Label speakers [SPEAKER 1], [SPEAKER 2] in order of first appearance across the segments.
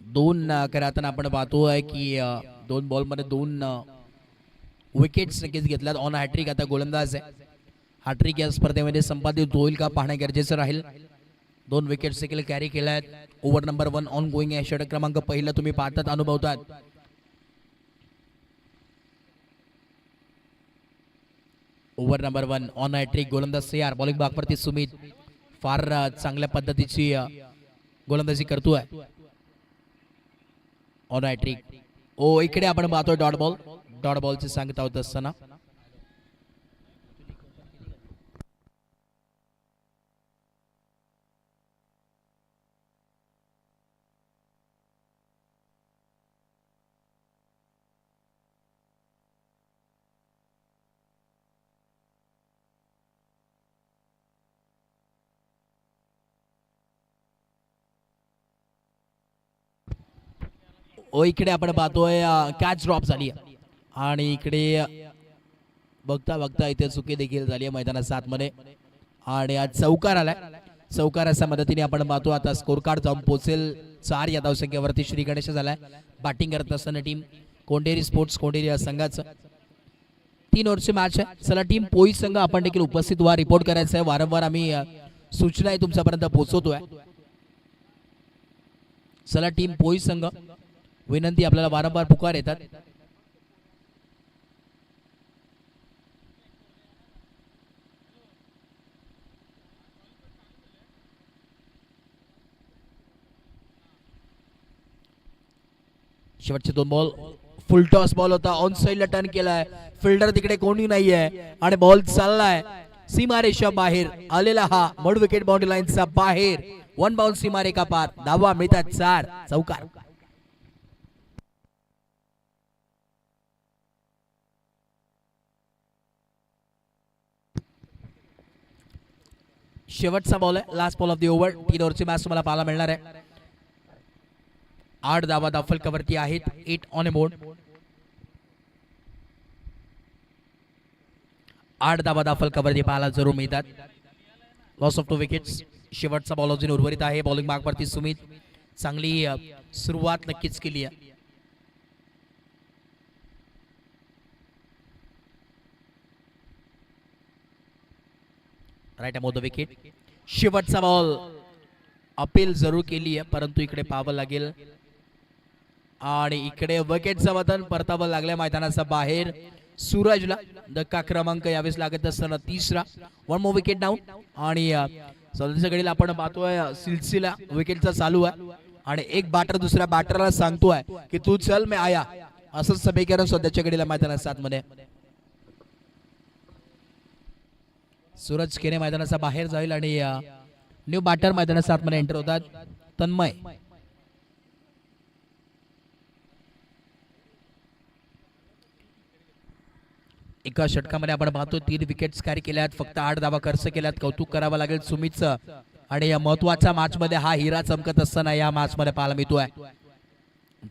[SPEAKER 1] दोन करताना आपण पाहतोय की दोन बॉलमध्ये दोन विकेट्स नक्कीच घेतल्यात. ऑन हॅट्रिक आता गोलंदाज आहे. हॅट्रिक या स्पर्धेमध्ये संपादित होईल का पाहणे गरजेचं राहील. दोन विकेट्स देखील कॅरी केल्या आहेत. ओव्हर नंबर 1 ऑन गोईंग आहे. षटक क्रमांक पहिला तुम्ही पाहतात अनुभवतात. ओव्हर नंबर 1 ऑन हॅट्रिक गोलंदाज सीआर. बॉलिंग भागवरती सुमित फार चांगल्या पद्धतीची गोलंदाजी करतोय. On hat trick. ओ इकडे आपण पाहतोय डॉट बॉल. डॉट बॉलची सांगता होत असताना ओ इकडे आपण पाहतोय कॅच ड्रॉप झाली आणि इकडे बघता बघता इथे चुकी देखील झाली आहे मैदानात 7 मध्ये आणि आज चौकार आलाय. चौकाराच्या मदतीने आपण पाहतो आता स्कोर कार्ड जाऊन पोहोचेल 4 या धावसंख्येवरती. श्री गणेश झालाय बॅटिंग करत असताना टीम कोंडेरी स्पोर्ट्स कोंडेरी या संघाचं 3 ओव्हरची मॅच आहे. चला टीम पोई संघ आपण देखील उपस्थित व्हा. रिपोर्ट करायचं आहे. वारंवार आम्ही सूचनाही तुमच्यापर्यंत पोहोचवतोय. चला टीम पोई संघ विनंती आपल्याला वारंवार पुकार येतात. शेवटचे 2 बॉल फुल टॉस बॉल होता. ऑन साइडला टर्न केलाय. फिल्डर तिकडे कोणी नाहीये आणि बॉल चाललाय सीमारेषा बाहेर आलेला हा मड विकेट बाउंड्री लाईनचा बाहेर. 1 बाउंस सीमारेखा पार. धावा मिळतात 4. चौकार. शेवटचा बॉल आहे. Last ball of the over. 3 ओव्हरची मॅच तुम्हाला पाहायला मिळणार आहे. 8 धावा धावफलकावरती आहेत. 8 ऑन अ बोर्ड. 8 धावा धावफलकावरती पाहायला जरूर मिळतात. Loss of 2 wickets. शेवटचा बॉल अजून उर्वरित आहे. बॉलिंग मार्कवरती सुमित चांगली सुरुवात नक्कीच केली आहे. Right about the wicket. शेवटचा बॉल अपील जरूर केली आहे परंतु इकडे पाहावं लागेल आणि इकडे विकेटचं वतन परतावं लागलं मैदानाच्या बाहेर. सूरजला धक्का क्रमांक यावेळेस लागत असताना 3रा. 1 मोर विकेट डाऊन आणि सध्याच्या घडीला आपण पाहतोय सिलसिला विकेटचा चालू आहे आणि एक बॅटर दुसऱ्या बॅटरला सांगतोय की तू चल मी आया. असं समीकरण सध्याच्या घडीला मैदानात 7 मध्ये. सूरज केने मैदानाच्या बाहेर जाईल आणि न्यू बॅटर मैदानात 7 मध्ये एंटर होतात. तन्मय. एका षटकामध्ये आपण पाहतो 3 विकेट्स कॅरी केल्यात. फक्त 8 धावा खर्च केल्यात. कौतुक करावं लागेल सुमितचं आणि या महत्वाच्या मॅच मध्ये हा हिरा चमकत असताना या मॅच मध्ये पाहायला मिळतोय.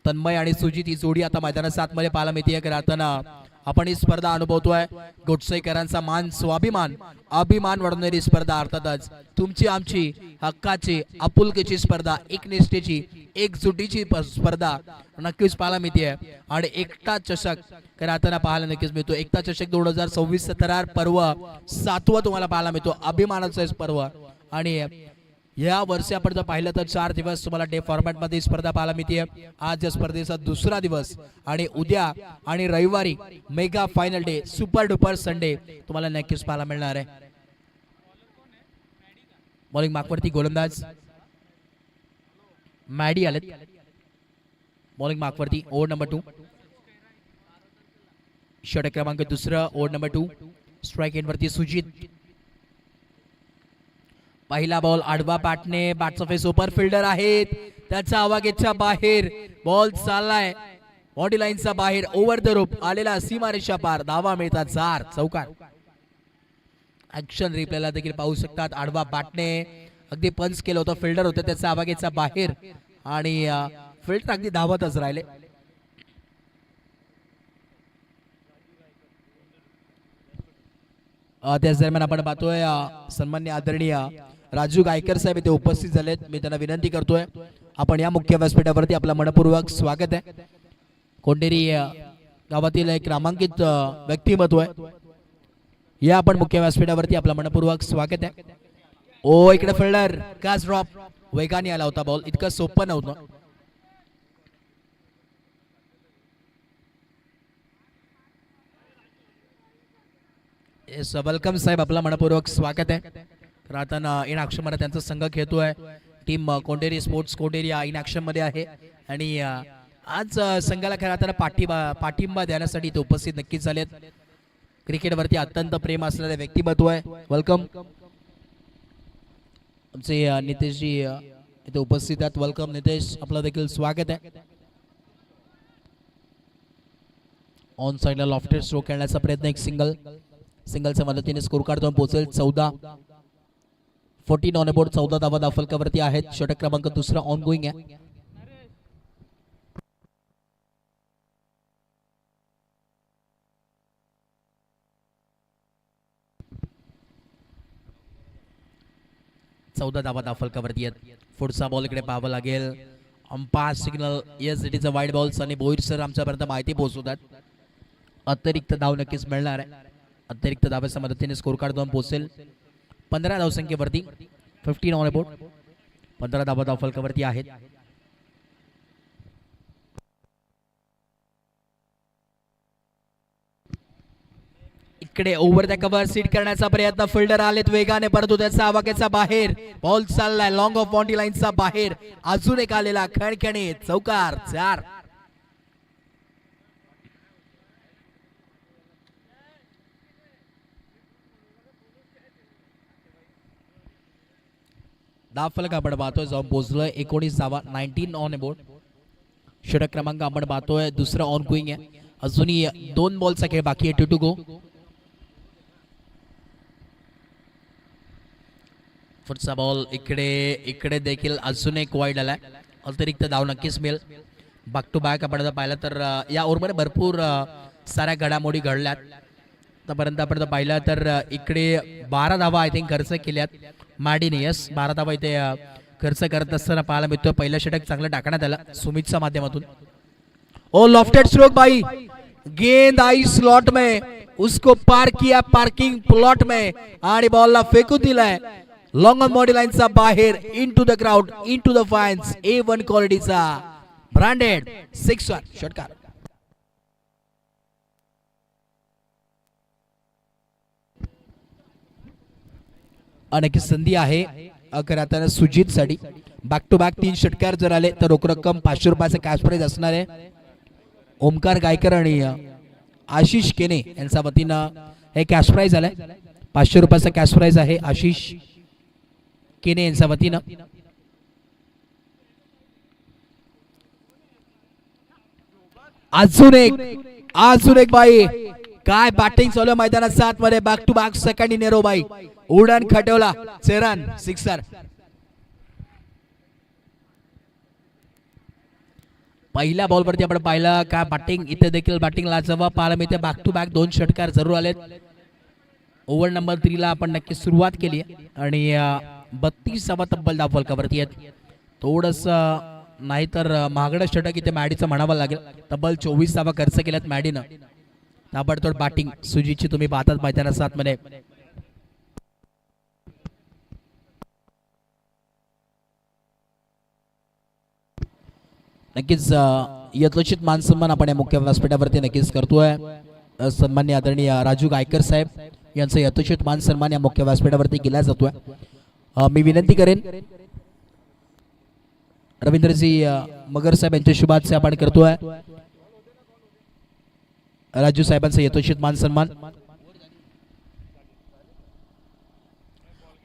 [SPEAKER 1] तन्मय आणि सुजित ही जोडी आता मैदानात 7 मध्ये पाहायला मिळते. करताना आपण ही स्पर्धा अनुभवतोय. गोटसेकरांचा मान स्वाभिमान अभिमान वाढवणारी स्पर्धा. अर्थातच तुमची आमची हक्काची आपुलकीची स्पर्धा. एकनिष्ठेची एकजुटीची स्पर्धा नक्कीच पाहायला मिळते आणि एकता चषक करताना पाहायला नक्कीच मिळतो. एकता चषक 2026 थरार पर्व 7वं तुम्हाला पाहायला मिळतो. अभिमानाचं पर्व आणि या वर्षी आपण जर पाहिलं तर 4 दिवस तुम्हाला डे फॉर्मॅट मध्ये स्पर्धा पाहायला मिळते. आज या स्पर्धेचा 2रा दिवस आणि उद्या आणि रविवारी mega final day super duper Sunday तुम्हाला नक्कीच पाहायला मिळणार आहे. बॉलिंग मार्कवरती गोलंदाज मॅडी आलेत. बॉलिंग मार्कवरती ओव्हर नंबर 2. षटक क्रमांक 2 ओव्हर नंबर 2. स्ट्राइक एंड वरती सुजित. पहिला बॉल आडवा बॅटने. बॅटचा फेस ओपर. फिल्डर आहेत त्याचा आवागेच्या बाहेर. बॉल चाललाय बॉडी लाईनचा बाहेर. ओव्हर द रोप आलेला सीमारेषा पार. धावा मिळतात 4. चौकार. ऍक्शन रिप्लेला देखील पाहू शकतात. आडवा बॅटने अगदी पंच केलं होतं. फिल्डर होतं त्याचा आवागेचा बाहेर आणि फिल्डर अगदी धावतच राहिले. त्याच दरम्यान आपण पाहतोय सन्माननीय आदरणीय राजू गायकर साहेब इथे उपस्थित झालेत. मी त्यांना विनंती करतोय आपण या मुख्य व्यासपीठावरती आपलं मनपूर्वक स्वागत आहे. कोंडेरी गावातील एक नामांकित व्यक्तिमत्व आहे. या आपण मुख्य व्यासपीठावरती आपलं मनपूर्वक स्वागत आहे. ओ इकडे फिल्डर कास ड्रॉप वेगाने आला होता बॉल, इतकं सोपं नव्हतं. येस वेलकम साहेब, आपला मनपूर्वक स्वागत आहे. तर आता इन ॲक्शन मध्ये त्यांचा संघ खेळतोय. टीम कोंडेरी स्पोर्ट्स कोंडेरी इन ॲक्शन मध्ये आहे आणि आज संघाला खेळताना पाठिंबा देण्यासाठी ते उपस्थित नक्कीच झालेत. क्रिकेटवरती अत्यंत प्रेम असलेले व्यक्तिमत्व आहे. वेलकम आमचे नितेशजी इथे उपस्थित आहेत. वेलकम नितेश, आपलं देखील स्वागत आहे. ऑन साइडला लॉफ्टेड स्ट्रोक खेळण्याचा प्रयत्न, एक सिंगलच्या मदतीने स्कोर कार्ड दोन पोहोचेल. 14 ऑन बोर्ड, 14 धावा दाफलकावरती आहेत. षटक क्रमांक दुसरा ऑन गोईंग आहे. चौदा धावा दाफलकावरती आहेत. पुढचा बॉल इकडे पाहावा लागेल. Umpire signal, yes it is a wide ball. आणि बोईर सर आमच्यापर्यंत माहिती पोहोचवतात. अतिरिक्त धाव नक्कीच मिळणार आहे. अतिरिक्त धाव्याच्या मदतीने स्कोर कार्ड दोन पोहोचेल. 15 धावसंख्येवरती 15 ऑन बोर्ड, 15 धावा दाफलकावरती आहेत. इकडे ओव्हर द कव्हर सीट करण्याचा प्रयत्न, फिल्डर आलेत वेगाने, परंतु त्याचा आवाक्याचा बाहेर बॉल चाललाय लॉंग ऑफ बाउंड्री लाईनचा बाहेर. अजून एक आलेला खणखणीत चौकार, 4. दाफलक आपण पाहतोय जाऊन पोहोचलोय. 19 धावा, 19 ऑन बोर्ड. षटक क्रमांक आपण पाहतोय दुसरा ऑन गोईंग आहे. अजूनही 2 बॉलचा खेळ बाकी आहे. 2 टू गो. पुढचा बॉल इकडे देखील अजून एक वाईड आलाय. अतिरिक्त धाव नक्कीच मिळेल. बॅक टू बॅक आपण जर पाहिलं तर या ओव्हरमध्ये भरपूर साऱ्या घडामोडी घडल्यात. आतापर्यंत आपण जर पाहिलं तर इकडे 12 धावा आय थिंक खर्च केल्यात माडीने. यस 12 धावा इथे खर्च करत असताना पाहायला मिळतोय. पहिलं षटक चांगलं टाकण्यात आलं सुमितच्या माध्यमातून. ओ लॉफ्टेड स्ट्रोक भाई, गेंद आई स्लॉट में, उसको पार किया पार्किंग प्लॉट में आणि बॉलला फेकून दिलाय लॉंग ऑन बॉडी लाईनचा बाहेर, into the crowd, into the fans. A1 क्वालिटीचा ब्रँडेड 6 षटकार. अनेक संधी आहे आता सुजित साठी. बॅक टू बॅक 3 षटकार जर आले तर रोख रक्कम 500 रुपयाचं कॅश प्राइज असणार आहे. ओमकार गायकर आणि आशिष केने यांच्या वतीनं हे कॅश प्राइज आलंय. 500 रुपयाचं कॅश प्राइज आहे आशिष केने यांच्या वतीनं. अजून एक बाई, काय बॅटिंग चालू आहे मैदानात 7 मध्ये. Back to back second in row बाई, उडण खटवला 4 सिक्सर. पहिल्या बॉल वरती आपण पाहिलं काय बॅटिंग, इथे देखील बॅटिंग लाजवाब पाहायला मिळते. बॅक टू बॅक 2 षटकार जरूर आलेत. ओव्हर नंबर 3 ला आपण नक्की सुरुवात केली आणि 32 धावा तब्बल दाफलकावरती आहेत. थोडस नाहीतर महागडं षटक इथे मॅडीचं म्हणावं लागेल. तब्बल 24 धावा खर्च केल्यात मॅडीनं. ताबडतोड बॅटिंग सुजीतची तुम्ही पाहतात मैदानात 7 मध्ये. नक्कीच यथोचित मान सन्मान आपण या मुख्य व्यासपीठावरती नक्कीच करतोय. सन्मान्य आदरणीय राजू गायकर साहेब यांचा यथोचित मान सन्मान या मुख्य व्यासपीठावरती केला जातोय. मी विनंती करेन रवींद्रजी मगर साहेब यांच्या शुभाशय आपण करतोय. राजू साहेबांचा यथोचित मान सन्मान.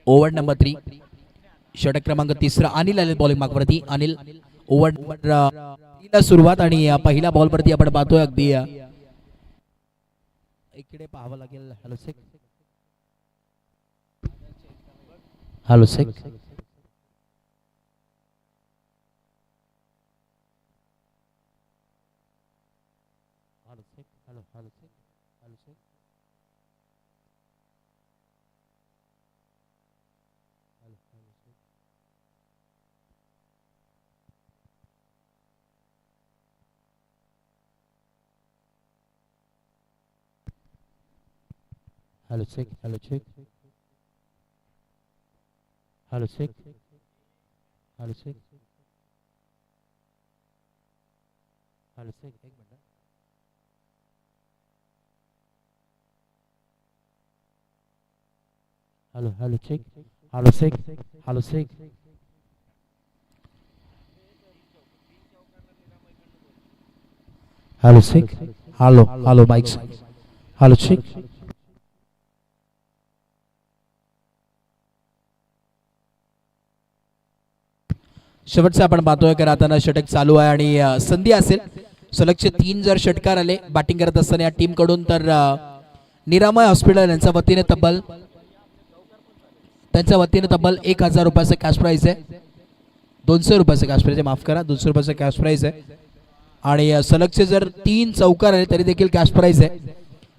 [SPEAKER 1] ओव्हर नंबर 3 षटक क्रमांक 3 अनिल आले बॉलिंग मार्कवरती. अनिल ओव्हर नंबर सुरुवात आणि पहिल्या बॉल वरती आपण पाहतोय अगदी इकडे पाहावं लागेल. Hello check hello check hello check hello check hello check hello check एक minute hello hello check hello check hello check hello check hello hello mics hello check शेवटचा आपण पाहतोय की आता षटक चालू आहे आणि संधी असेल सलगचे 3 जर षटकार आले बॅटिंग करत असताना या टीम कडून तर निरामय हॉस्पिटल यांच्या वतीने तब्बल 1000 रुपयाचं कॅश प्राइज आहे 200 रुपयाचं कॅश प्राइज आहे माफ करा 200 रुपयाचं कॅश प्राइज आहे आणि सलगचे जर 3 चौकार आले तरी देखील कॅश प्राइज आहे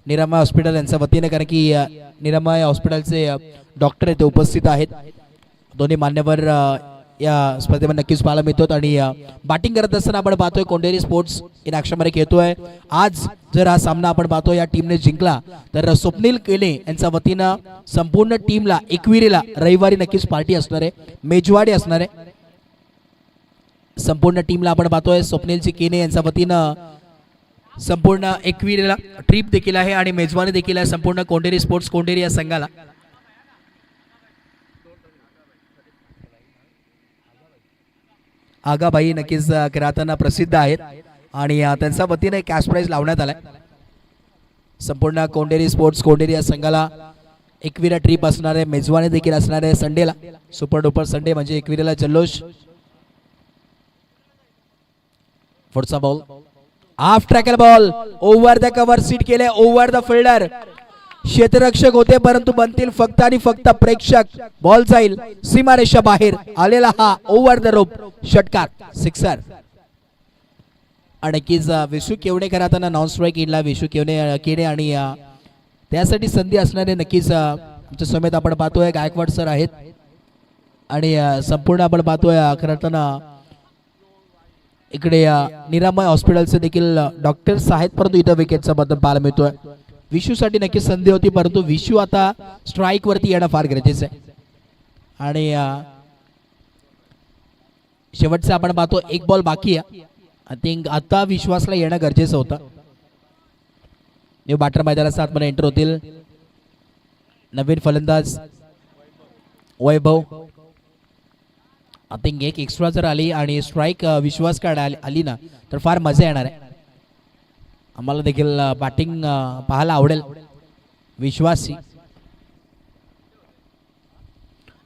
[SPEAKER 1] निरामय हॉस्पिटल यांच्या वतीने कारण की निरामय हॉस्पिटलचे डॉक्टर ते उपस्थित आहेत दोन्ही मान्यवर या स्पर्धेमध्ये नक्कीच पाहायला मिळतो आणि बॅटिंग करत असताना आपण पाहतोय कोंडेरी स्पोर्ट्स इन ॲक्शन मध्ये खेळतोय आज जर हा सामना आपण पाहतो या टीमने जिंकला तर स्वप्नील केले यांच्या वतीनं संपूर्ण टीमला एकविरीला रविवारी नक्कीच पार्टी असणार आहे मेजवानी असणार आहे संपूर्ण टीमला आपण पाहतोय स्वप्नीलजी केने यांच्या वतीनं संपूर्ण एकविरीला ट्रिप देखील आहे आणि मेजवानी देखील आहे संपूर्ण कोंडेरी स्पोर्ट्स कोंडेरी या संघाला आगाबाई नक्कीच ग्राहकांना प्रसिद्ध आहेत आणि त्यांच्या वतीने कॅश प्राइज लावण्यात आलाय संपूर्ण कोंडेरी स्पोर्ट्स कोंडेरी या संघाला एकविरा ट्रिप असणार आहे मेजवानी देखील असणार आहे संडेला सुपर डुपर संडे म्हणजे एकविरीला जल्लोष पुढचा बॉल हाफ ट्रॅकल बॉल ओव्हर द कव्हर सीट केले ओव्हर द फिल्डर क्षेत्ररक्षक होते परंतु बनतील फक्त आणि फक्त प्रेक्षक बॉल जाईल सीमारेषा बाहेर आलेला हा ओव्हर द रोप षटकार सिक्सर आणि विशू केवणेकर आता नॉन स्ट्राईक इनला विशू केणे आणि त्यासाठी संधी असणारे नक्कीच आमच्या समेत आपण पाहतोय गायकवाड सर आहेत आणि संपूर्ण आपण पाहतोय खरंतर इकडे निरामय हॉस्पिटलचे देखील डॉक्टर्स आहेत परंतु इथं विकेटचा बद्दल पाहायला मिळतोय विशूसाठी नक्कीच संधी होती परंतु विशू आता स्ट्राईक वरती येणं फार गरजेचं आहे आणि शेवटचा आपण पाहतो एक बॉल बाकी आहे आय थिंक आता विश्वासला येणं गरजेचं होतं न्यू बॅटर मैदानाच्या आतमध्ये एंटर होतील नवीन फलंदाज वैभव आय थिंक एक एक्स्ट्रा जर आली आणि स्ट्राईक विश्वास काढ आली ना तर फार मजा येणार आहे आम्हाला देखील बॅटिंग पाहायला आवडेल विश्वासी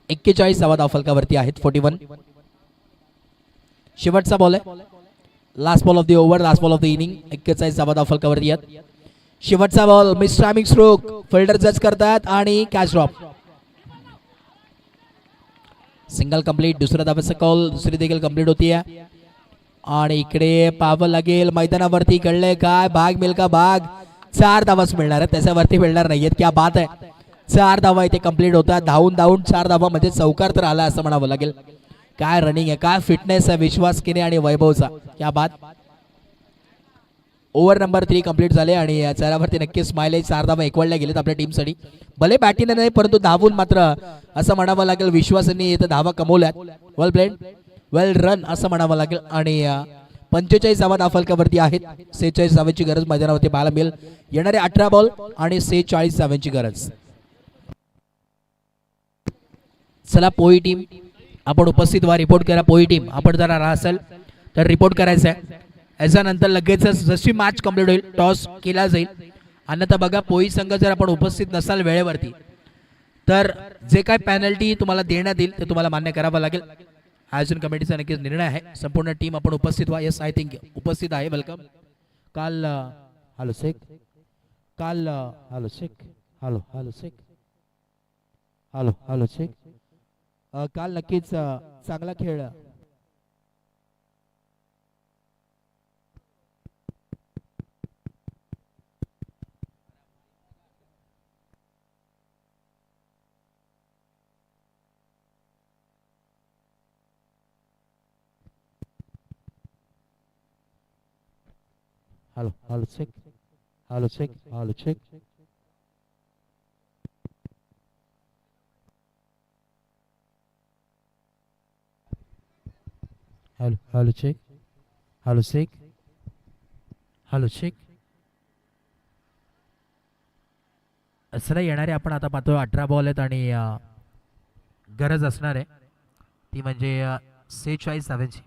[SPEAKER 1] 41 धावा धावफलकावरती आहेत 41 शेवटचा बॉल आहे last ball of the over last ball of the inning 41 धावा धावफलकावरती आहेत शेवटचा ball miss timing stroke fielder जज करतात आणि कॅच ड्रॉप सिंगल कंप्लीट दुसरा धावाचा कॉल दुसरी देखील कंप्लीट होतीये आणि इकडे पाहावं लागेल मैदानावरती कळले काय भाग मिल्का भाग 4 धावाच मिळणार आहे त्याच्यावरती मिळणार नाहीयेत क्या बात आहे 4 धावा इथे कंप्लीट होतात धावून 4 धावा म्हणजे चौकार तर आला असं म्हणावं लागेल काय रनिंग आहे काय फिटनेस आहे विश्वास केने आणि वैभवचा क्या बात ओव्हर नंबर 3 कंप्लीट झाले आणि चेहऱ्यावरती नक्कीच स्माइल 4 धावा एकवडल्या गेलेत आपल्या टीमसाठी भले बॅटिंग नाही परंतु धावून मात्र असं म्हणावं लागेल विश्वासांनी इथं धावा कमवल्यात वेल प्लेड वेल रन असं म्हणावं लागेल आणि 45 धावा धावफलकावरती आहेत 46 धावांची गरज मैदानावरती पाहायला मिळेल येणारे 18 बॉल आणि 46 धावांची गरज चला पोई टीम आपण उपस्थित व्हा रिपोर्ट करा पोई टीम आपण जर असाल तर रिपोर्ट करायचं आहे याच्यानंतर लगेचच जशी मॅच कंप्लीट होईल टॉस केला जाईल अन्यथा बघा पोई संघ जर आपण उपस्थित नसाल वेळेवरती तर जे काय पेनल्टी तुम्हाला देण्यात येईल ते तुम्हाला मान्य करावं लागेल आयोजन कमिटीचा नक्कीच निर्णय आहे संपूर्ण टीम आपण उपस्थित व्हा येस आय थिंक उपस्थित आहे वेलकम काल हॅलो शेख काल hello Shaikh hello hello Shaikh hello hello Shaikh काल नक्कीच चांगला खेळ hello hello check hello check hello check hello hello check. Hello check. Hello check. असं येणारे आपण आता पाहतो 18 बॉल आहेत आणि गरज असणार आहे ती म्हणजे 46 धावांची.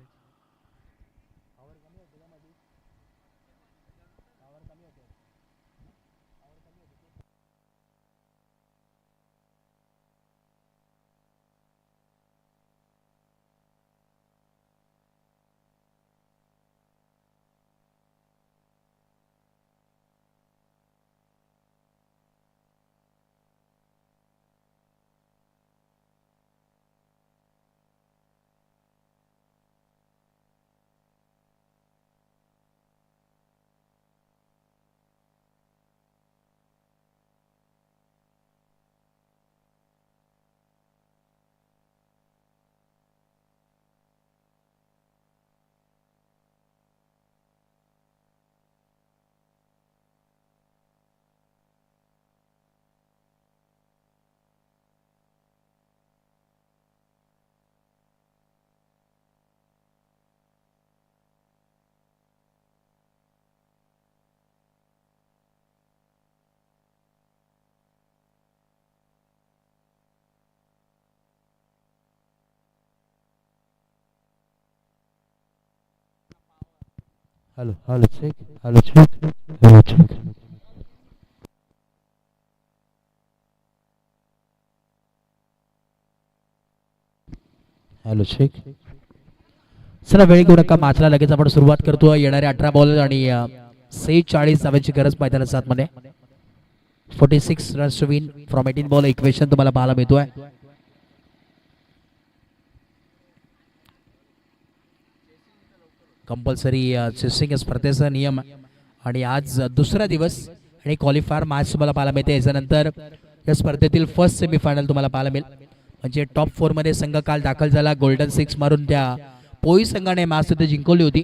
[SPEAKER 1] Hello hello check. Hello check. Hello check. Hello check. चला वेळ घेऊ नका मॅचला लगेच आपण सुरुवात करतो. येणारे 18 बॉल आणि 46 धावांची गरज मैदानात सात मध्ये. 46 runs to win from 18 ball equation तुम्हाला पाहायला मिळतोय. कंपल्सरी चेसिंग स्पर्धेचा नियम आणि आज दुसरा दिवस आणि क्वालिफायर मॅच तुम्हाला पाहायला मिळते. याच्यानंतर या स्पर्धेतील फर्स्ट सेमीफायनल तुम्हाला पाहायला मिळेल म्हणजे टॉप 4 मध्ये संघ काल दाखल झाला. गोल्डन 6 मारून त्या पोई संघाने मॅच तिथे जिंकवली होती.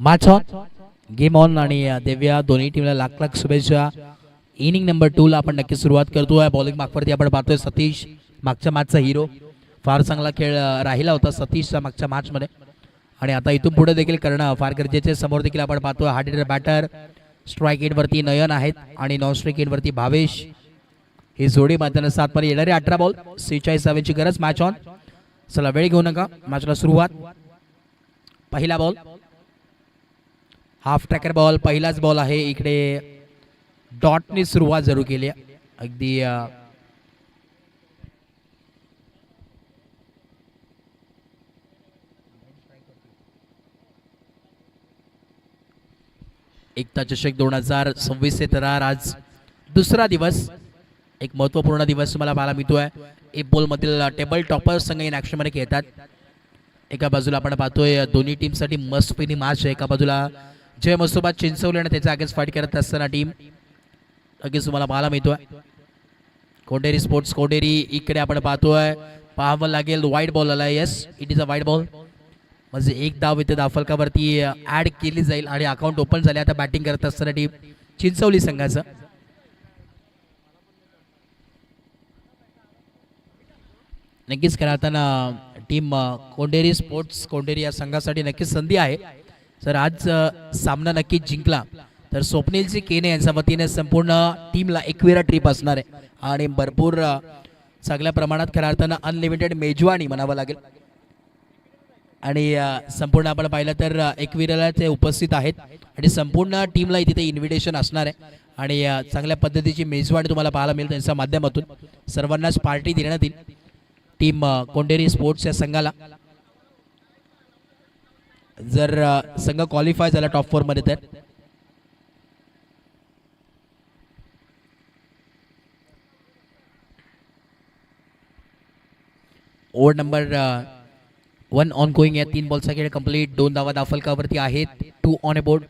[SPEAKER 1] मॅच ऑन गेम ऑन आणि देव्या दोन्ही टीमला लाख लाख शुभेच्छा. इनिंग नंबर 2 ला आपण नक्की सुरुवात करतोय. बॉलिंग मागवरती आपण पाहतोय सतीश, मागच्या मॅचचा हिरो. फार चांगला खेळ राहिला होता सतीशचा मागच्या मॅच मध्ये आणि आता इथून पुढे देखील करणं फार गरजेचे. समोर देखील आपण पाहतोय hard hitter batter. Strike end वरती नयन आहेत आणि नॉन स्ट्राईक एंड वरती भावेश. ही जोडी मैदानात 7 मध्ये. येणारे 18 बॉल 46 धावांची गरज. Match on. चला वेळ घेऊ नका मॅचला सुरुवात. पहिला बॉल हाफ ट्रॅकर बॉल. पहिलाच बॉल आहे. इकडे डॉटने सुरुवात जरूर केली अगदी एकता चषक 2026 तरार. आज दुसरा दिवस एक महत्वपूर्ण दिवस तुम्हाला पाहायला मिळतोय. एपोल मधील टेबल टॉपर संघ इन ऍक्शन मध्ये खेळतात. एका बाजूला आपण पाहतोय दोन्ही टीमसाठी मस्ट पिनी मॅच आहे. एका बाजूला जय मसोबा चिंचवली आणि त्याच्या अगेन्स्ट फाईट करत असताना टीम अगेन्स्ट तुम्हाला पाहायला मिळतोय कोंडेरी स्पोर्ट्स कोंडेरी. इकडे आपण पाहतोय पाहावं लागेल वाईट बॉल आला. येस इट इज अ वाईट बॉल म्हणजे एक धाव इथे धावफलकावरती ऍड केली जाईल आणि अकाउंट ओपन झाले. आता बॅटिंग करत असताना टीम चिंचवली संघाचं. नक्कीच खेळताना टीम कोंडेरी स्पोर्ट्स कोंडेरी या संघासाठी नक्कीच संधी आहे. जर आज सामना नक्कीच जिंकला तर स्वप्नीलजी केने यांच्या वतीने संपूर्ण टीमला एकविरा ट्रिप असणार आहे आणि भरपूर चांगल्या प्रमाणात खेळताना अनलिमिटेड मेजवानी म्हणावं लागेल. आणि संपूर्ण आपण पाहिलं तर एकविराला ते उपस्थित आहेत आणि संपूर्ण टीमला तिथे इन्व्हिटेशन असणार आहे आणि चांगल्या पद्धतीची मेजवानी तुम्हाला पाहायला मिळेल त्यांच्या माध्यमातून. सर्वांनाच पार्टी देण्यात येईल टीम कोंडेरी स्पोर्ट्स या संघाला. जर संघ क्वालिफाय झाला टॉप 4 मध्ये तर ओव्हर नंबर 1 ऑन गोईंग आहे. 3 बॉलचा खेळ कंप्लीट. 2 धावा धावफलकावरती आहेत. 2 ऑन अ बोर्ड.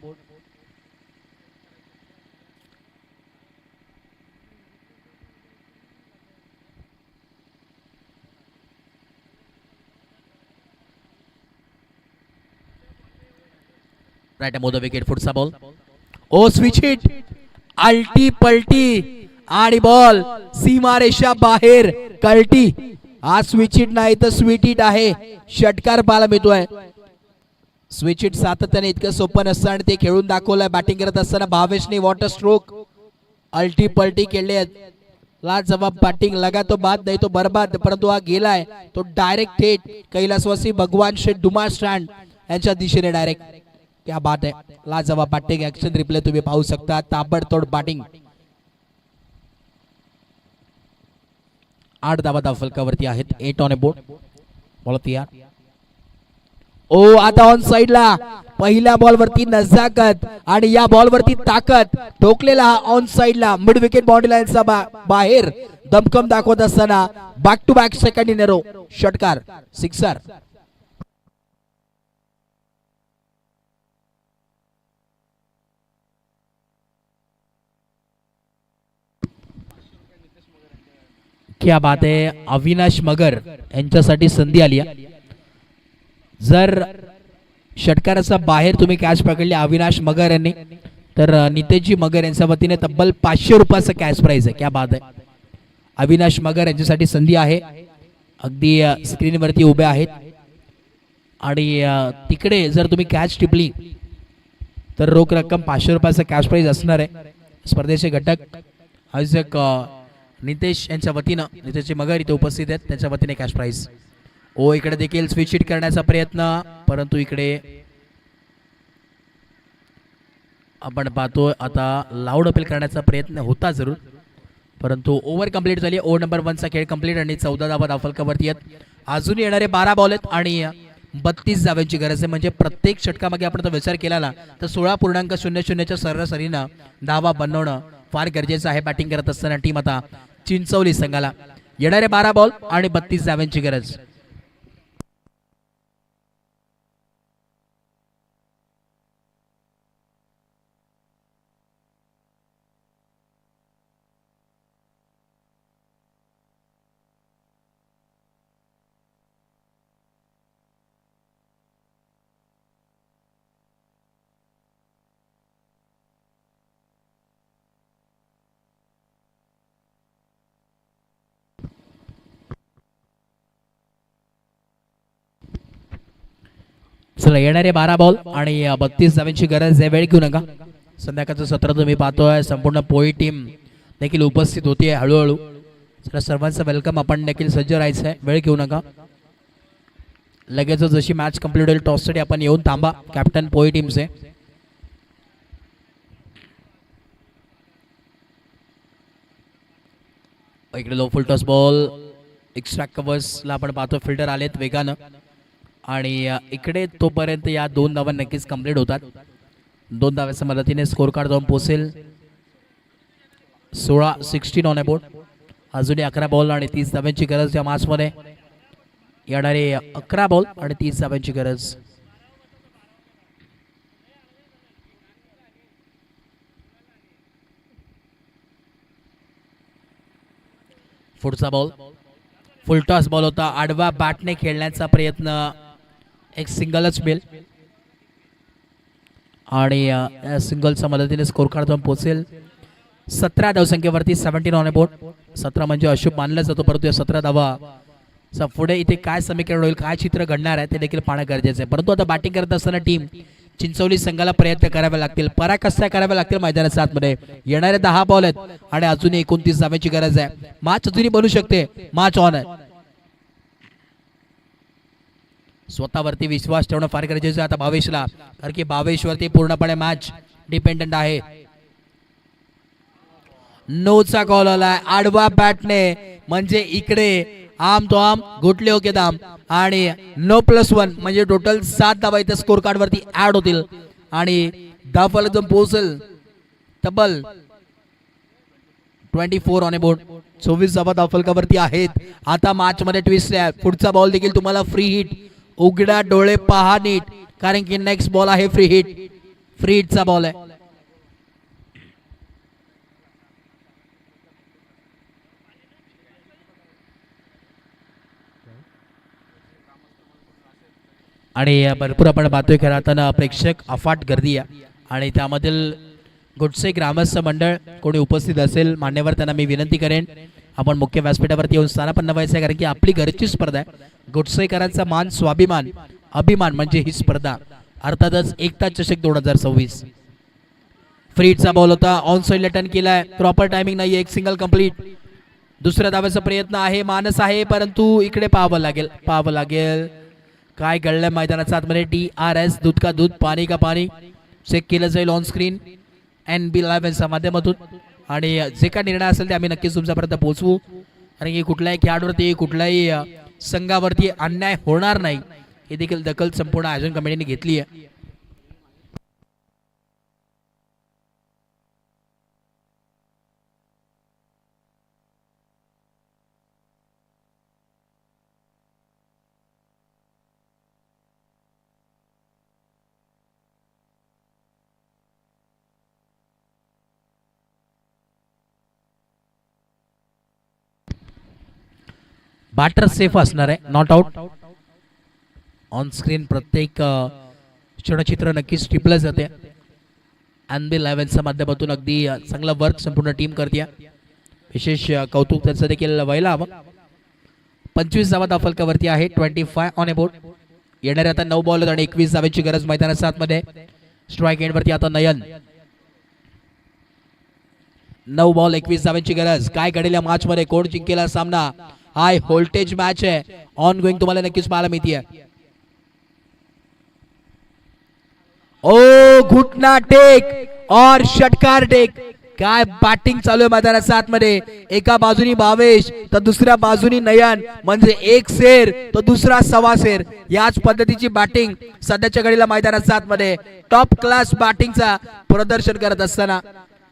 [SPEAKER 1] राईट मोद विकेट. पुढचा बॉल. Oh switch hit. आलटी पलटी आणि बॉल सीमारेषा बाहेर. कल्टी. हा स्विच हिट नाही तर स्वीट हिट आहे. षटकार पाहायला मिळतोय. स्विच हिट सातत्याने इतकं सोपं नसतं आणि ते खेळून दाखवलंय. बॅटिंग करत असताना भावेशने वॉटर स्ट्रोक. अल्टी पलटी केले आहेत. लाजवाब बॅटिंग. लगा तो बाद नाही तो बर्बाद. परंतु हा गेलाय तो डायरेक्ट थेट कैलासवासी भगवान शेठ डुमार स्टँड यांच्या दिशेने डायरेक्ट. क्या बात आहे. लाजवाब बॅटिंग. ऍक्शन रिप्ले तुम्ही पाहू शकता. ताबडतोड बॅटिंग. 8 धावा धावफलकावरती आहेत. 8 ऑन अ बोर्ड. बॉल तयार. ओ आता ऑन साइडला. पहिल्या बॉल वरती नजाकत आणि या बॉल वरती ताकद. ठोकलेला हा ऑन साइडला. मिड विकेट बाउंड्री लाईनचा बाहेर दमकम दाखवत असताना back to back second in a row. षटकार. सिक्सर. क्या बात आहे. अविनाश मगर यांच्यासाठी संधी आली. जर षटकाराचा बाहेर तुम्ही कॅच पकडली अविनाश मगर यांनी तर नितेशजी मगर यांच्या वतीने तब्बल 500 रुपयाचं कॅश प्राइज आहे. क्या बात आहे. अविनाश मगर यांच्यासाठी संधी आहे. अगदी स्क्रीनवरती उभे आहेत आणि तिकडे जर तुम्ही कॅच टिपली तर रोख रक्कम 500 रुपयाचं कॅश प्राइज असणार आहे. स्पर्धेचे घटक आयोजक नितेश यांच्या वतीनं नितेशजी मगर इथे उपस्थित आहेत. त्यांच्या वतीने कॅश प्राइज. ओ इकडे देखील स्विच हिट करण्याचा प्रयत्न परंतु इकडे आपण पाहतोय आता लाऊड अपील करण्याचा प्रयत्न होता जरूर परंतु ओव्हर कंप्लीट झाली. ओव्हर नंबर 1 चा खेळ कंप्लीट आणि 14 धावा धावफलकावरती आहेत. अजून येणारे 12 बॉल आहेत आणि 32 धाव्यांची गरज आहे. म्हणजे प्रत्येक षटकामागे आपण तो विचार केला ना तर 16.00 च्या सरासरीनं धावा बनवणं फार गरजेचं आहे. बॅटिंग करत असताना टीम आता चिंचवली संघाला. येणारे 12 बॉल आणि 32 धाव्यांची गरज. चला येणारे 12 बॉल आणि 32 धाव्यांची गरज आहे. वेळ घेऊ नका. संध्याकाळचं सत्र तुम्ही पाहतोय. संपूर्ण पोई टीम देखील उपस्थित होती हळूहळू. चला सर्वांचं वेलकम. आपण देखील सज्ज राहायचं आहे. वेळ घेऊ नका. लगेच जशी मॅच कंप्लीट होईल टॉससाठी आपण येऊन थांबा. कॅप्टन पोई टीमचे. इकडे low full toss ball. Extra कव्हर्सला आपण पाहतो फिल्डर आलेत वेगानं आणि इकडे तोपर्यंत या 2 धावा नक्कीच कंप्लीट होतात. 2 धाव्याच्या मदतीने स्कोर कार्ड जाऊन पोहोचेल. 16 ऑन अ बोर्ड. अजूनही 11 बॉल आणि 30 धाव्यांची गरज या मॅचमध्ये. येणारे 11 बॉल आणि 30 धाव्यांची गरज. पुढचा बॉल फुल टॉस बॉल होता. आडवा बॅटने खेळण्याचा प्रयत्न. एक सिंगलच मिळेल आणि या सिंगलच्या मदतीने स्कोर कार्ड जाऊन पोहोचेल. 17 धावसंख्येवरती 17 ऑन अ बोर्ड. 17 म्हणजे अशुभ मानला जातो परंतु या 17 धावा पुढे इथे काय समीकरण होईल काय चित्र घडणार आहे ते देखील पाहणं गरजेचं आहे. परंतु आता बॅटिंग करत असताना टीम चिंचवली संघाला प्रयत्न करावे लागतील. पराकाष्ठा कराव्या लागतील मैदानाच्या आतमध्ये. येणारे 10 बॉल आहेत आणि अजूनही 29 धाव्यांची गरज आहे. मॅच अजूनही बनू शकते. मॅच ऑन आहे. स्वतःवरती विश्वास ठेवणं फार गरजेचं आहे आता भावेशला. कारण की भावेशवरती पूर्णपणे मॅच डिपेंडंट आहे. नोचा कॉल आलाय आडवा बॅटने म्हणजे इकडे आम तो आम घुटले ओके दाम आणि नो +1 म्हणजे टोटल 7 धावा इथे स्कोर कार्ड वरती ऍड होतील आणि धावफलक जम पोहोचेल तब्बल 24 ऑन बोर्ड. 24 धावा धावफलकावरती आहेत. आता मॅच मध्ये ट्विस्ट आहे. पुढचा बॉल देखील तुम्हाला फ्री हिट. उघडा डोळे पहा नीट, कारण की नेक्स्ट बॉल आहे फ्री हिट. फ्री हिटचा बॉल आहे. आणि भरपूर आपण पाहतोय खरं आता प्रेक्षक अफाट गर्दी आहे आणि त्यामधील गुडसे ग्रामस्थ मंडळ कोणी उपस्थित असेल मान्यवर त्यांना मी विनंती करेन आपण मुख्य व्यासपीठावरती येऊन स्थानापन्न व्हायचं आहे, कारण की आपली घरची स्पर्धा आहे. गुडसेकरांचा मान स्वाभिमान अभिमान म्हणजे ही स्पर्धा, अर्थातच एकता चषक 2026. फ्रीडचा बॉल होता. ऑन साइडला टर्न केलाय. प्रॉपर टायमिंग नाही. एक सिंगल कंप्लीट. दुसऱ्या धावेचा प्रयत्न आहे. मानस आहे, परंतु इकडे पाहावं लागेल काय घडलंय मैदानाच्या आतमध्ये. DRS दूध का दूध पाणी का पाणी चेक केलं जाईल ऑन स्क्रीन NB11च्या माध्यमातून. आणि जे काय निर्णय असेल ते आम्ही नक्कीच तुमच्यापर्यंत पोहोचवू, कारण की कुठल्याही खेळाडूवरती कुठल्याही संघावरती अन्याय होणार नाही हे देखील दखल संपूर्ण आयोजन कमिटीने घेतली आहे. बॅटर सेफ असणार आहे. नॉट आउट ऑन स्क्रीन प्रत्येक क्षणचित्र नक्कीच टिपलं जाते. NB11च्या माध्यमातून अगदी चांगलं वर्क संपूर्ण टीम करते. विशेष कौतुक त्याचं देखील व्हायला हवं. 25 धावा धावफलकावरती आहे. 25 ऑन बोर्ड. येणारे आता 9 बॉल आणि 21 धावेची गरज मैदानाच्या आतमध्ये. स्ट्राईक एंडवरती आता नयन. 9 बॉल 21 धावेची गरज. काय घडेल या मॅच मध्ये, कोण जिंकेल सामना. हाय व्होल्टेज मॅच आहे. ऑन गोइंग तुम्हाला नक्कीच पाहायला मिळते. ओ घुटना टेक और षटकार टेक. काय बॅटिंग चालू आहे मैदानाच्या आतमध्ये. एका बाजूनी भावेश तर दुसऱ्या बाजूनी नयन, म्हणजे एक शेर तो दुसरा सवा शेर. याच पद्धतीची बॅटिंग सध्याच्या घडीला मैदानाच्या आतमध्ये टॉप क्लास बॅटिंगचा प्रदर्शन करत असताना.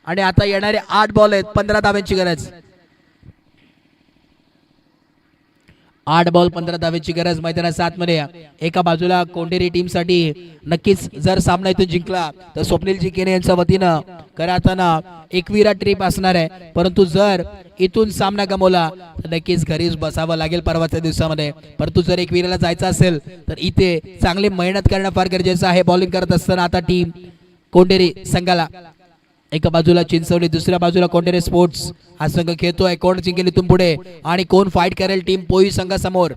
[SPEAKER 1] आणि आता येणारे 8 बॉल आहेत. 15 धाव्यांची गरज. 8 बॉल 15 धावेची गरज मैदानाच्या आतमध्ये. एका बाजूला कोंढेरी टीम साठी नक्कीच जर सामना इथून जिंकला तर स्वप्नीलजी केने यांच्या वतीनं करताना एकविरा ट्रिप असणार आहे, परंतु जर इथून सामना गमावला तर नक्कीच घरीच बसावं लागेल परवाच्या दिवसामध्ये. परंतु जर एकविराला जायचं असेल तर इथे चांगली मेहनत करणं फार गरजेचं आहे. बॉलिंग करत असताना आता टीम कोंढेरी संघाला एका बाजूला चिंचवली, दुसऱ्या बाजूला कोंढेरी स्पोर्ट्स हा संघ खेळतोय. कोण जिंकेल इथून पुढे आणि कोण फाईट करेल टीम पोई संघासमोर.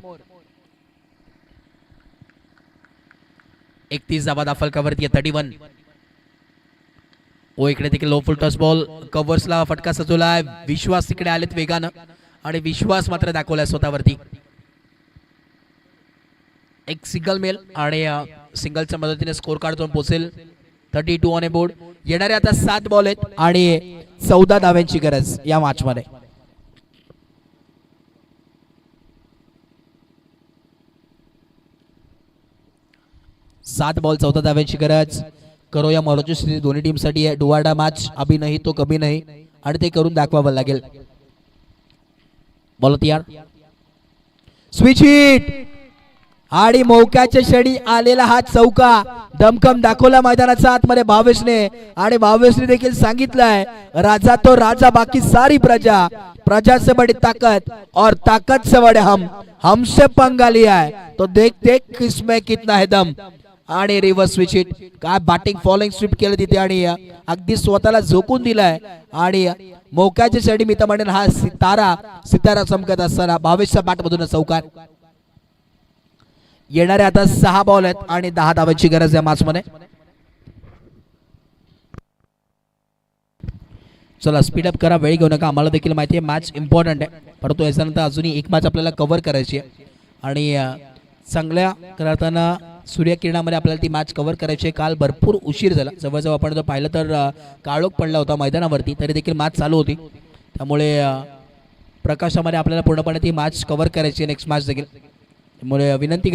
[SPEAKER 1] 31 धावा धावफलकावरती 31. ओ इकडे देखील लो फुल टॉस बॉल कव्हर्सला फटका सजवलाय. विश्वास तिकडे आलेत वेगानं आणि विश्वास मात्र दाखवलाय स्वतःवरती. एक सिंगल मेल आणि सिंगलच्या मदतीने स्कोर कार्ड दोन पोहोचेल. 32 ऑन बोर्ड. येणारे आता 7 बॉल आहेत आणि 14 धाव्यांची गरज या मॅच मध्ये. सात बॉल 14 धाव्यांची गरज. करो या महत्वाची स्थिती दोन्ही टीम साठी आहे. डुवाडा मॅच, अभी नाही तो कभी नाही, आणि ते करून दाखवावं लागेल. बॉल तयार. स्विच हिट आणि मौक्याच्या क्षणी आलेला हा चौका दमखम दाखवला मैदानाच्या आतमध्ये भावेशने. आणि भावेशने देखील सांगितलंय, राजा तो राजा बाकी सारी प्रजा, प्रजा से बड़ी ताकत और ताकत से बड़े हमसे पंगा लिया है तो देख देख किसमें कितना है दम. आणि रिव्हर्स स्विच हिट. काय बॅटिंग फॉलोइंग स्वीप केलं तिथे आणि अगदी स्वतःला झोकून दिलाय. आणि मौक्याच्या क्षणी मी तर म्हणेन हा सितारा चमकत असताना भावेशच्या बॅट मधून चौकार. येणारे आता 6 बॉल आहेत आणि 10 धावांची गरज या मॅच मध्ये. चला स्पीड अप करा, वेळ घेऊ नका. आम्हाला देखील माहिती आहे मॅच इम्पॉर्टंट आहे, परंतु याच्यानंतर अजूनही एक मॅच आपल्याला कव्हर करायची आहे आणि चांगल्या करताना सूर्यकिरणामध्ये आपल्याला ती मॅच कव्हर करायची आहे. काल भरपूर उशीर झाला, जवळजवळ आपण जर पाहिलं तर काळोख पडला होता मैदानावरती, तरी देखील मॅच चालू होती. त्यामुळे प्रकाशामध्ये आपल्याला पूर्णपणे ती मॅच कव्हर करायची आहे नेक्स्ट मॅच देखील. त्यामुळे विनंती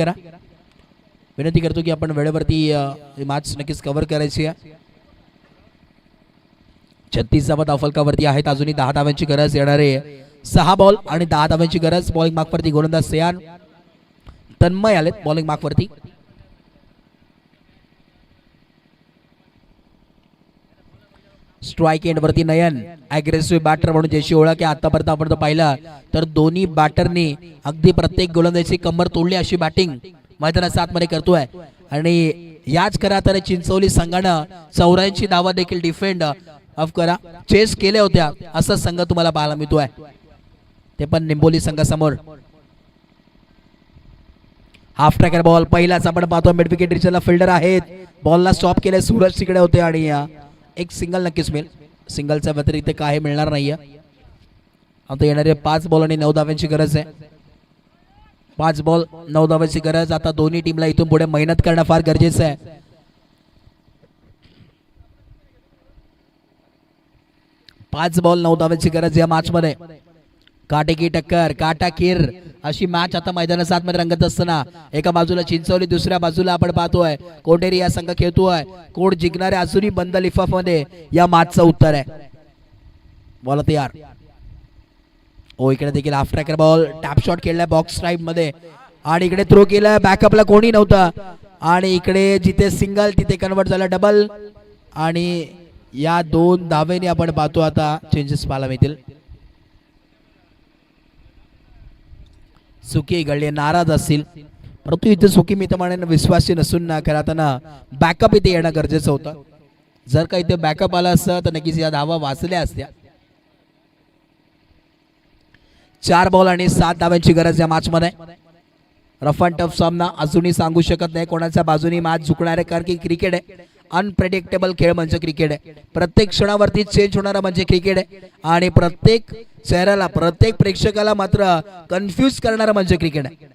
[SPEAKER 1] करतो की आपण वेळेवरती मॅच नक्कीच कव्हर करायची आहे. 36 धावा धावफलकावरती आहेत. अजूनही 10 धावांची गरज. येणारे 6 बॉल आणि 10 धावांची गरज. बॉलिंग मार्कवरती गोलंदाज सयान तन्मय आलेत बॉलिंग मार्कवरती. स्ट्राइक एंड वरती नयन अग्रेसिव्ह बॅटर म्हणून ज्याची ओळख आहे. आतापर्यंत आपण पाहिलं तर दोन्ही बॅटरनी अगदी प्रत्येक गोलंदाजीची कंबर तोडली अशी बॅटिंग मैदानात आतमध्ये करतोय. आणि याच करा तर चिंचोली संघानं 84 धावा देखील डिफेंड ऑफ करा चेस केल्या होत्या असा संघ तुम्हाला पाहायला मिळतोय. ते पण निंबोली संघासमोर. हाफ ट्रॅकर बॉल पहिलाच आपण पाहतो. मिड विकेट रिचरला फिल्डर आहेत. बॉलला स्टॉप केले. सूरज तिकडे होते आणि एक सिंगल नक्कीच मिळेल. सिंगलच्या व्यतिरिक्त काही मिळणार नाहीये. आता येणारे 5 बॉल आणि 9 धावांची गरज आहे. 5 बॉल 9 धावांची गरज. आता दोन्ही टीमला इथून पुढे मेहनत करणं फार गरजेचं आहे. 5 बॉल 9 धावांची गरज या मॅच मध्ये. काटेकी टक्कर काटाकीर अशी मॅच आता मैदानात आतमध्ये रंगत असताना एका बाजूला चिंचोली दुसऱ्या बाजूला आपण पाहतोय कोटेरी या संघ खेळतोय. कोण जिंकणारे अजूनही बंद लिफाफ मध्ये या मॅचचं उत्तर आहे. बॉल तयार. ओ इकडे देखील half tracker ball tap shot खेळलाय बॉक्स स्ट्राईक मध्ये आणि इकडे थ्रो केलाय. बॅकअपला कोणी नव्हतं आणि इकडे जिथे सिंगल तिथे कन्वर्ट झालं डबल. आणि या 2 धावेने आपण पाहतो आता चेंजेस पाहायला मिळतील. सुकी गळले नाराज असतील परंतु इथे सुकी मी तर म्हणेन विश्वासी नसून ना खेळताना बॅकअप इथे येणं गरजेचं होतं. जर का इथे बॅकअप आला असतं तर नक्कीच या धावा वाचल्या असत्या. 4 बॉल आणि 7 धावांची गरज या मॅच मध्ये. रफ अँड टफ सामना अजूनही सांगू शकत नाही कोणाच्या बाजूनी मॅच झुकणार आहे. कारण की क्रिकेट आहे अनप्रेडिक्टेबल खेळ म्हणजे क्रिकेट आहे. प्रत्येक क्षणावरती चेंज होणारा म्हणजे क्रिकेट आहे आणि प्रत्येक चेहऱ्याला प्रत्येक प्रेक्षकाला मात्र कन्फ्यूज करणारा म्हणजे क्रिकेट आहे.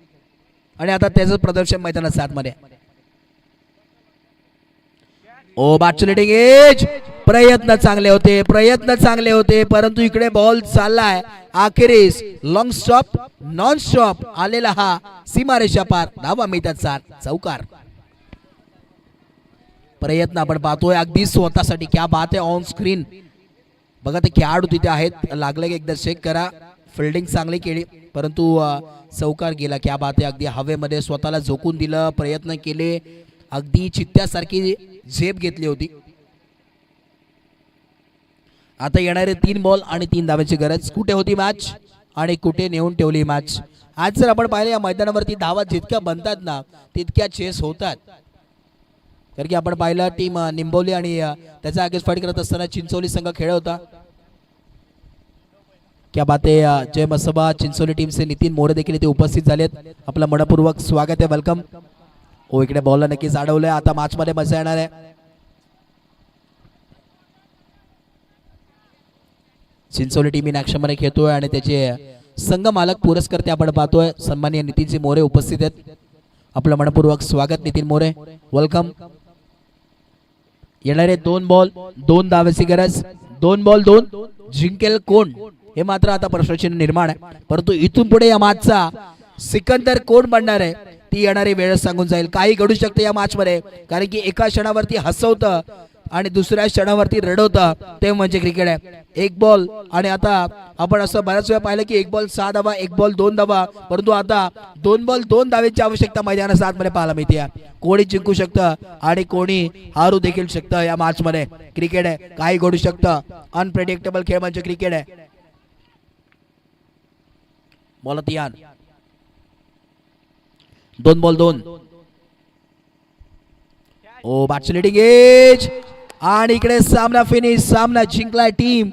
[SPEAKER 1] आणि आता त्याचं प्रदर्शन मैदानात 7 मध्ये. ओ बॅटलेटिंग एज प्रयत्न चांगले होते परंतु इकडे बॉल चाललाय. अखेरीस लॉंग स्टॉप नॉन स्टॉप आलेला हा सीमारेषा पार. धावा मिळतात 7. चौकार. प्रयत्न आपण पाहतोय अगदी स्वतःसाठी. क्या बात आहे ऑन स्क्रीन. बघा ते खेळाडू तिथे आहेत. लागले की एकदा चेक करा. फिल्डिंग चांगली केली परंतु चौकार गेला. क्या बात आहे. अगदी हवेमध्ये स्वतःला झोकून दिलं. प्रयत्न केले. अगदी चित्त्यासारखी झेप घेतली होती. आता येणारे 3 बॉल आणि 3 धावांची गरज. कुठे होती मॅच आणि कुठे नेऊन ठेवली मॅच. आज जर आपण पाहिलं या मैदानावरती धावा जितक्या बनतात ना तितक्या चेस होतात. कारण की आपण पाहिलं टीम निंबोली आणि त्याचा अगेन्स्ट फाईट करत असताना चिंचोली संघ खेळ होता. क्या बात आहे. जय मसबा चिंचोली टीमचे नितीन मोरे देखील इथे उपस्थित झालेत. आपलं मनपूर्वक स्वागत आहे. वेलकम. ओ इकडे बॉलला नक्कीच अडवलंय. आता मॅच मध्ये मजा येणार आहे. चिंचोली टीम इन ऍक्शन मध्ये खेळतोय आणि त्याचे संघ मालक पुरस्कर्ते आपण पाहतोय सन्माननीय नितीनजी मोरे उपस्थित आहेत. आपलं मनपूर्वक स्वागत नितीन मोरे. वेलकम. येणारे 2 बॉल 2 धावांची गरज. 2 बॉल 2 जिंकेल कोण हे मात्र आता प्रश्नचिन्ह निर्माण आहे. परंतु इथून पुढे या मॅचचा सिकंदर कोण बनणार आहे ती येणारी वेळ सांगून जाईल. काही घडू शकते या मॅच मध्ये. कारण की एका क्षणावरती हसवतं आणि दुसऱ्या क्षणावरती रडवतं ते म्हणजे क्रिकेट आहे. 1 बॉल आणि आता आपण असं बऱ्याच वेळा पाहिलं की 1 बॉल 6 धावा 1 बॉल 2 धावा परंतु आता 2 बॉल 2 धावेची आवश्यकता मैदानात 7 मध्ये पाहायला मिळते. कोणी जिंकू शकतं आणि कोणी हरू देखील शकतं या मॅच मध्ये. क्रिकेट आहे. काही घडू शकतं. अनप्रेडिक्टेबल खेळ म्हणजे क्रिकेट आहे. बॉल तयार. 2 बॉल 2. ओ बॅटलेटिंग एज आणि इकडे सामना फिनिश. सामना जिंकलाय टीम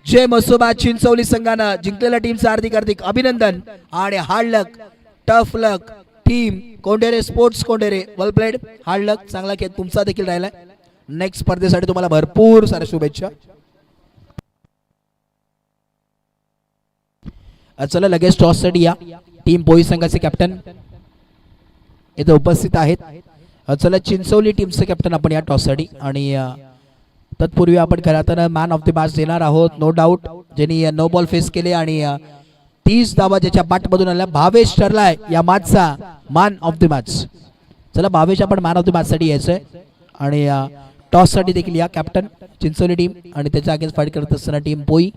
[SPEAKER 1] जय मसोबा चिंचोली संघानं. जिंकलेल्या टीमचं हार्दिक अभिनंदन आणि हार्ड लक टफ लक टीम कोंढेरे स्पोर्ट्स कोंढेरे. वेल प्लेड. हार्ड लक. चांगला खेळ तुमचा देखील राहिलाय. नेक्स्ट स्पर्धेसाठी तुम्हाला भरपूर साऱ्या शुभेच्छा. चला लगेच टॉस साठी या. टीम बोई संघाचे कॅप्टन इथे उपस्थित आहेत. चला चिंचोली टीमचे कॅप्टन आपण या टॉस साठी. आणि तत्पूर्वी आपण खेळताना मॅन ऑफ द मॅच देणार आहोत. नो डाऊट ज्यांनी 9 बॉल फेस केले आणि 30 धावा ज्याच्या बॅटमधून आल्या भावेश ठरलाय या मॅचचा मॅन ऑफ द मॅच. चला भावेश आपण मॅन ऑफ द मॅच साठी यायचंय आणि टॉस साठी देखील या कॅप्टन चिंचोली टीम आणि त्याच्या अगेन्स्ट फाईट करत असताना टीम पोई.